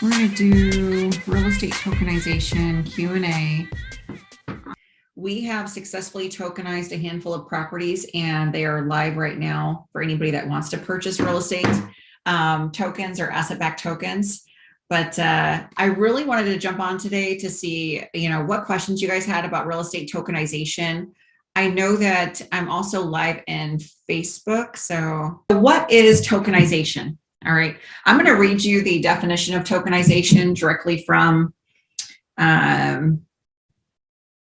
We're going to do real estate tokenization Q&A. We have successfully tokenized a handful of properties and they are live right now for anybody that wants to purchase real estate tokens or asset-backed tokens. But I really wanted to jump on today to see, what questions you guys had about real estate tokenization. I know that I'm also live in Facebook. So what is tokenization? All right, I'm going to read you the definition of tokenization directly from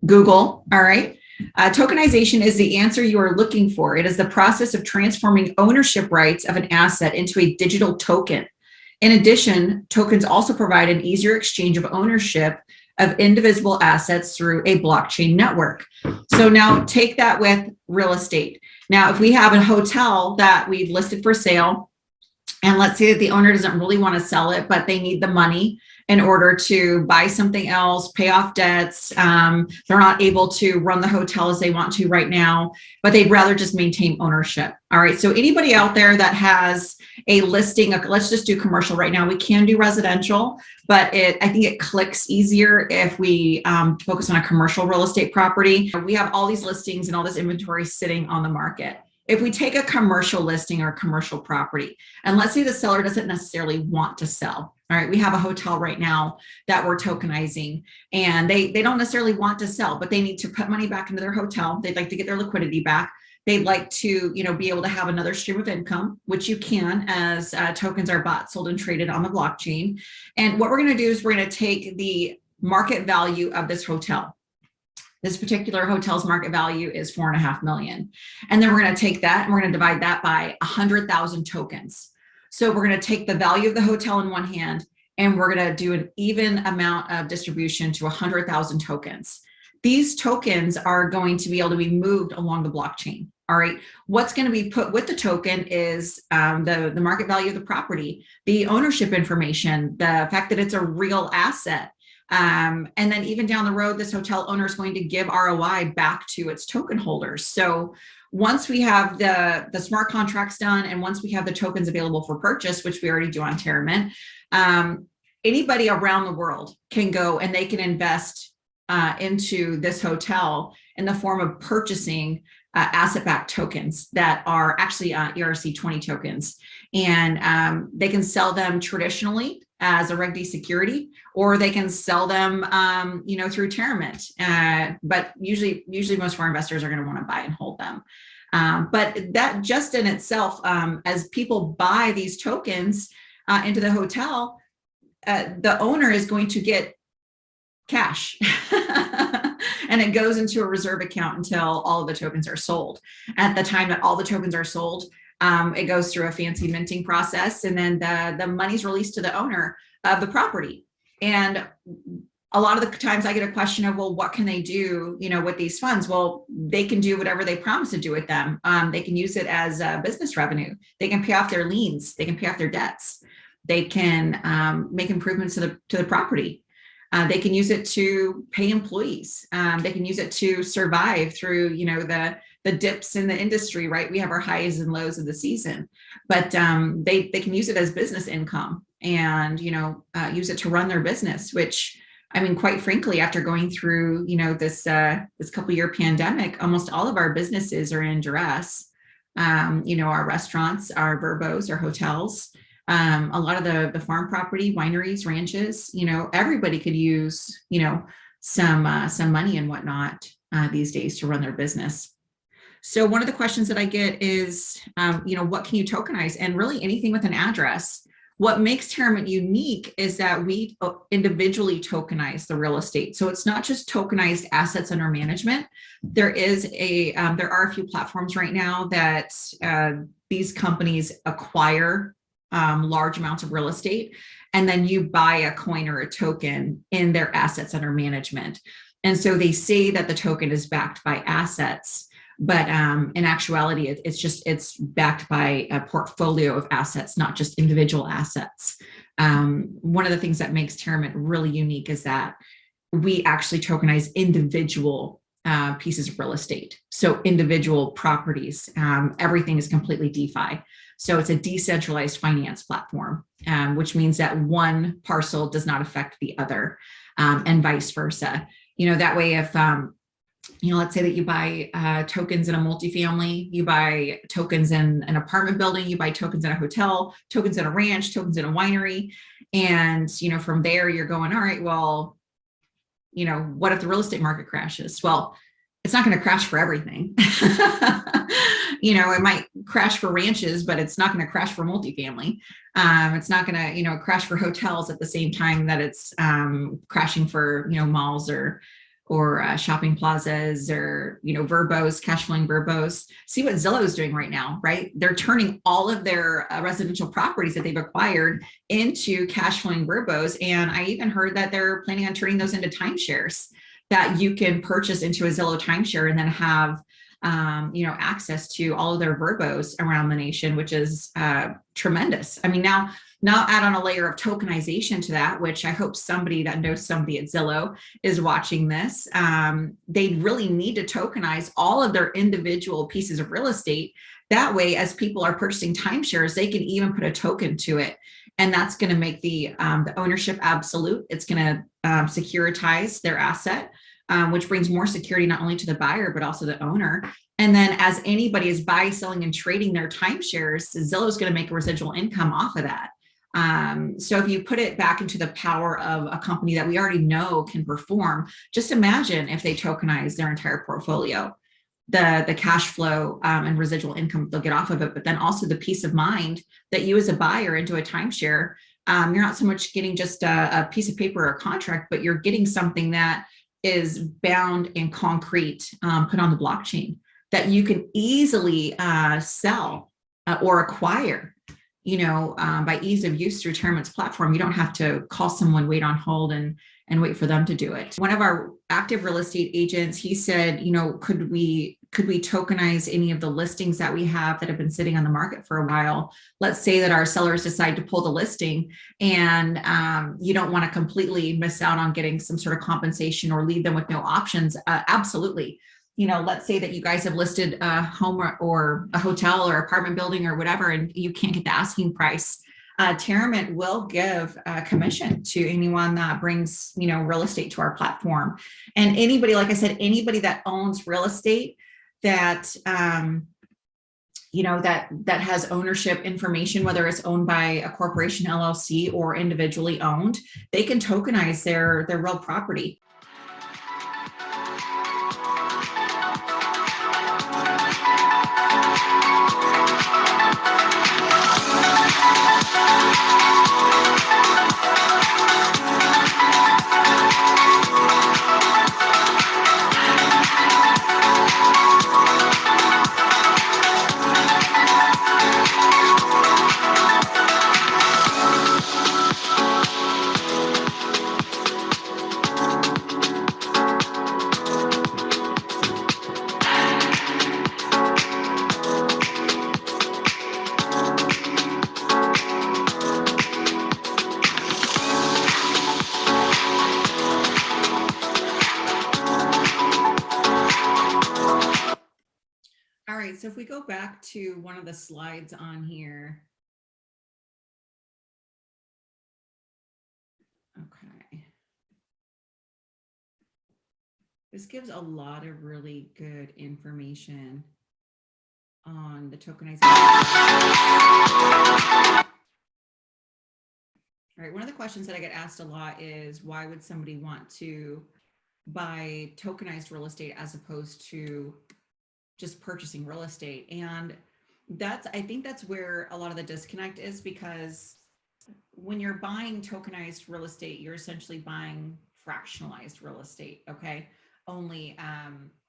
Google. All right. Tokenization is the answer you are looking for. It is the process of transforming ownership rights of an asset into a digital token. In addition, tokens also provide an easier exchange of ownership of indivisible assets through a blockchain network. So now take that with real estate. Now, if we have a hotel that we've listed for sale, and let's say that the owner doesn't really want to sell it, but they need the money in order to buy something else, pay off debts. They're not able to run the hotel as they want to right now, but they'd rather just maintain ownership. All right. So anybody out there that has a listing, let's just do commercial right now. We can do residential, but I think it clicks easier if we focus on a commercial real estate property. We have all these listings and all this inventory sitting on the market. If we take a commercial listing or commercial property, and let's say the seller doesn't necessarily want to sell. All right, we have a hotel right now that we're tokenizing and they don't necessarily want to sell, but they need to put money back into their hotel. They'd like to get their liquidity back. They'd like to, be able to have another stream of income, which you can as tokens are bought, sold, and traded on the blockchain. And what we're going to do is we're going to take the market value of this hotel. This particular hotel's market value is $4.5 million. And then we're going to take that and we're going to divide that by 100,000 tokens. So we're going to take the value of the hotel in one hand and we're going to do an even amount of distribution to 100,000 tokens. These tokens are going to be able to be moved along the blockchain. All right. What's going to be put with the token is the market value of the property, the ownership information, the fact that it's a real asset. And then even down the road, this hotel owner is going to give ROI back to its token holders. So once we have the smart contracts done, and once we have the tokens available for purchase, which we already do on TerraMint, anybody around the world can go and they can invest into this hotel in the form of purchasing asset-backed tokens that are actually ERC20 tokens. And they can sell them traditionally as a Reg D security, or they can sell them, through TerraMint. But usually most of our investors are going to want to buy and hold them. But that just in itself, as people buy these tokens into the hotel, the owner is going to get cash. And it goes into a reserve account until all of the tokens are sold. At the time that all the tokens are sold, it goes through a fancy minting process, and then the money's released to the owner of the property. And a lot of the times I get a question of, well, what can they do, with these funds? Well, they can do whatever they promise to do with them. They can use it as business revenue. They can pay off their liens. They can pay off their debts. They can make improvements to the property. They can use it to pay employees. They can use it to survive through, the dips in the industry, right? We have our highs and lows of the season, but they can use it as business income and, use it to run their business, which, I mean, quite frankly, after going through, this couple year pandemic, almost all of our businesses are in duress. Our restaurants, our verbos, our hotels, a lot of the farm property, wineries, ranches, everybody could use, some money and whatnot these days to run their business. So one of the questions that I get is, what can you tokenize? And really anything with an address. What makes TerraMint unique is that we individually tokenize the real estate. So it's not just tokenized assets under management. There are a few platforms right now that these companies acquire large amounts of real estate, and then you buy a coin or a token in their assets under management. And so they say that the token is backed by assets, but in actuality, it's backed by a portfolio of assets, not just individual assets. One of the things that makes TerraMint really unique is that we actually tokenize individual pieces of real estate. So individual properties, everything is completely DeFi. So it's a decentralized finance platform, which means that one parcel does not affect the other, and vice versa. That way, if let's say that you buy tokens in a multifamily, you buy tokens in an apartment building, you buy tokens in a hotel, tokens in a ranch, tokens in a winery. And, from there you're going, all right, well, what if the real estate market crashes? Well, it's not going to crash for everything. It might crash for ranches, but it's not going to crash for multifamily. It's not going to, crash for hotels at the same time that it's crashing for, malls or shopping plazas or, verbos, cash flowing verbos. See what Zillow is doing right now, right? They're turning all of their residential properties that they've acquired into cash flowing verbos. And I even heard that they're planning on turning those into timeshares that you can purchase into a Zillow timeshare and then have, access to all of their verbos around the nation, which is tremendous. I mean, now add on a layer of tokenization to that, which I hope somebody that knows somebody at Zillow is watching this. They really need to tokenize all of their individual pieces of real estate. That way, as people are purchasing timeshares, they can even put a token to it. And that's going to make the ownership absolute. It's going to securitize their asset, which brings more security not only to the buyer, but also the owner. And then as anybody is buying, selling, and trading their timeshares, Zillow is going to make a residual income off of that. So if you put it back into the power of a company that we already know can perform, just imagine if they tokenize their entire portfolio, the cash flow and residual income they'll get off of it, but then also the peace of mind that you as a buyer into a timeshare, you're not so much getting just a piece of paper or a contract, but you're getting something that is bound in concrete, put on the blockchain that you can easily sell or acquire, by ease of use through TerraMint's platform. You don't have to call someone, wait on hold and wait for them to do it. One of our active real estate agents, he said, could we tokenize any of the listings that we have that have been sitting on the market for a while? Let's say that our sellers decide to pull the listing and you don't want to completely miss out on getting some sort of compensation or leave them with no options. Absolutely. Let's say that you guys have listed a home or a hotel or apartment building or whatever, and you can't get the asking price. TerraMint will give a commission to anyone that brings, real estate to our platform. And anybody, like I said, anybody that owns real estate that, that has ownership information, whether it's owned by a corporation, LLC, or individually owned, they can tokenize their real property. All right, so if we go back to one of the slides on here. Okay. This gives a lot of really good information on the tokenization. All right, one of the questions that I get asked a lot is, why would somebody want to buy tokenized real estate as opposed to just purchasing real estate? And I think that's where a lot of the disconnect is, because when you're buying tokenized real estate, you're essentially buying fractionalized real estate, okay? Only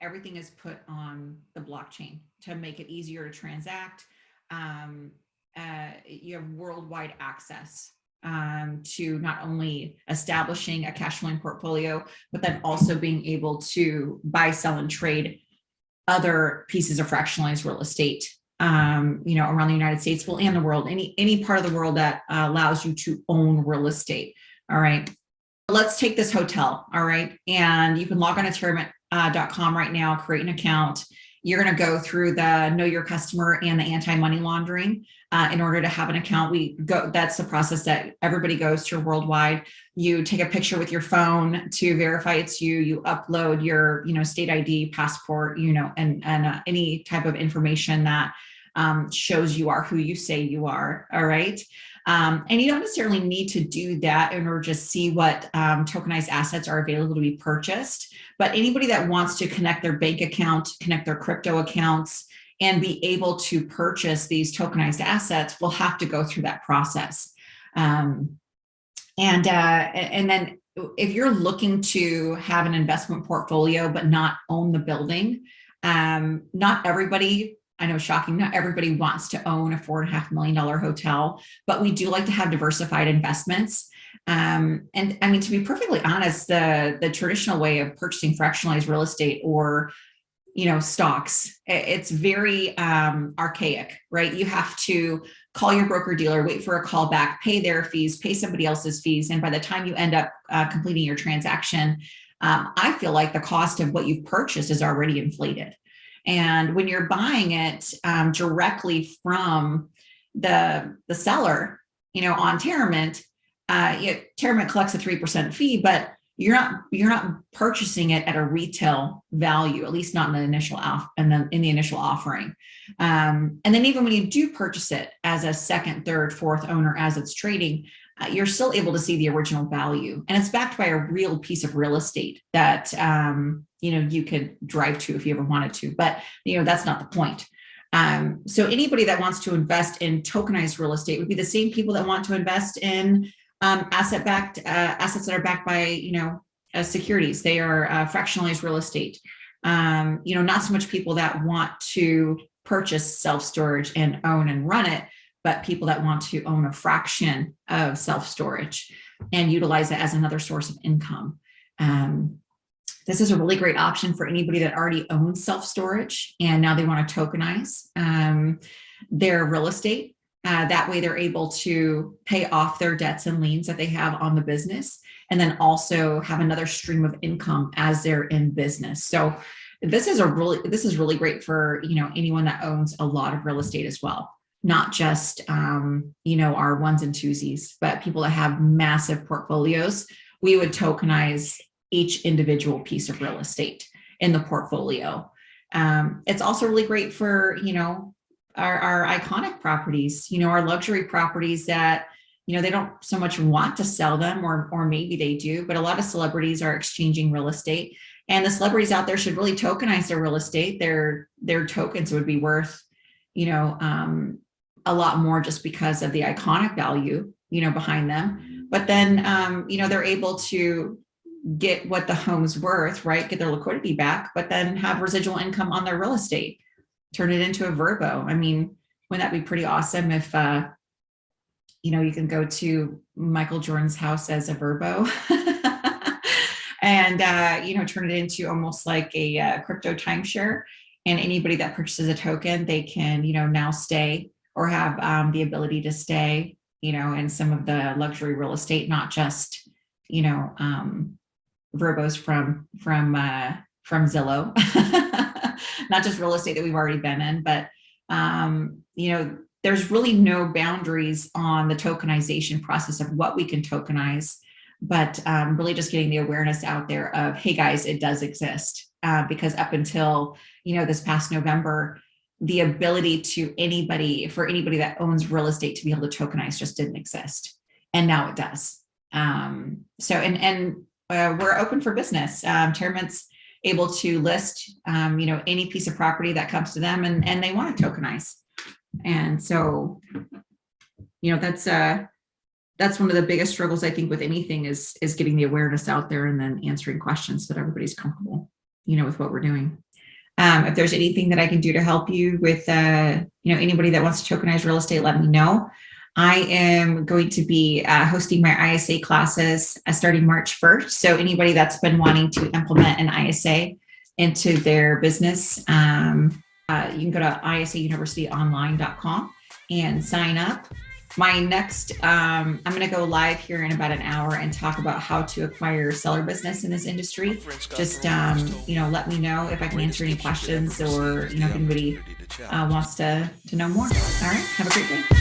everything is put on the blockchain to make it easier to transact. You have worldwide access to not only establishing a cash flowing portfolio, but then also being able to buy, sell, and trade other pieces of fractionalized real estate, around the United States, well, and the world, any part of the world that allows you to own real estate. All right. Let's take this hotel. All right. And you can log on to TerraMint tokenization.com right now, create an account. You're going to go through the know your customer and the anti-money laundering in order to have an account. That's the process that everybody goes through worldwide. You take a picture with your phone to verify it's you. You upload your, state ID, passport, and any type of information that shows you are who you say you are. All right. And you don't necessarily need to do that in order to see what tokenized assets are available to be purchased. But anybody that wants to connect their bank account, connect their crypto accounts, and be able to purchase these tokenized assets will have to go through that process. And then if you're looking to have an investment portfolio but not own the building, not everybody, I know, shocking, not everybody wants to own a $4.5 million hotel, but we do like to have diversified investments. And I mean, to be perfectly honest, the traditional way of purchasing fractionalized real estate or stocks, it's very archaic, right? You have to call your broker dealer, wait for a call back, pay their fees, pay somebody else's fees. And by the time you end up completing your transaction, I feel like the cost of what you've purchased is already inflated. And when you're buying it directly from the seller, on TerraMint, TerraMint collects a 3% fee, but you're not purchasing it at a retail value, at least not in the initial offering. And then even when you do purchase it as a second, third, fourth owner as it's trading, you're still able to see the original value, and it's backed by a real piece of real estate that you could drive to if you ever wanted to. But that's not the point. So anybody that wants to invest in tokenized real estate would be the same people that want to invest in assets that are backed by securities. They are fractionalized real estate. Not so much people that want to purchase self-storage and own and run it, but people that want to own a fraction of self-storage and utilize it as another source of income. This is a really great option for anybody that already owns self-storage and now they want to tokenize their real estate. That way they're able to pay off their debts and liens that they have on the business, and then also have another stream of income as they're in business. So this is really great for anyone that owns a lot of real estate as well. Not just our ones and twosies, but people that have massive portfolios. We would tokenize each individual piece of real estate in the portfolio. It's also really great for our iconic properties, our luxury properties that they don't so much want to sell them, or maybe they do, but a lot of celebrities are exchanging real estate, and the celebrities out there should really tokenize their real estate. Their tokens would be worth a lot more just because of the iconic value behind them. But then they're able to get what the home's worth, right? Get their liquidity back, but then have residual income on their real estate, turn it into a Verbo. I mean, wouldn't that be pretty awesome if you can go to Michael Jordan's house as a Verbo and turn it into almost like a crypto timeshare, and anybody that purchases a token, they can now stay or have the ability to stay in some of the luxury real estate, not just Verbos from Zillow, not just real estate that we've already been in, but there's really no boundaries on the tokenization process of what we can tokenize, but really just getting the awareness out there of, hey guys, it does exist, because up until this past November, the ability for anybody that owns real estate to be able to tokenize just didn't exist, and now it does. We're open for business. TerraMint's able to list, any piece of property that comes to them and they want to tokenize. And so, that's one of the biggest struggles, I think, with anything is getting the awareness out there and then answering questions so that everybody's comfortable, with what we're doing. If there's anything that I can do to help you with, anybody that wants to tokenize real estate, let me know. I am going to be hosting my ISA classes starting March 1st. So anybody that's been wanting to implement an ISA into their business, you can go to isauniversityonline.com and sign up. My next, I'm going to go live here in about an hour and talk about how to acquire seller business in this industry. Just, let me know if I can answer any questions, or, if anybody wants to know more. All right. Have a great day.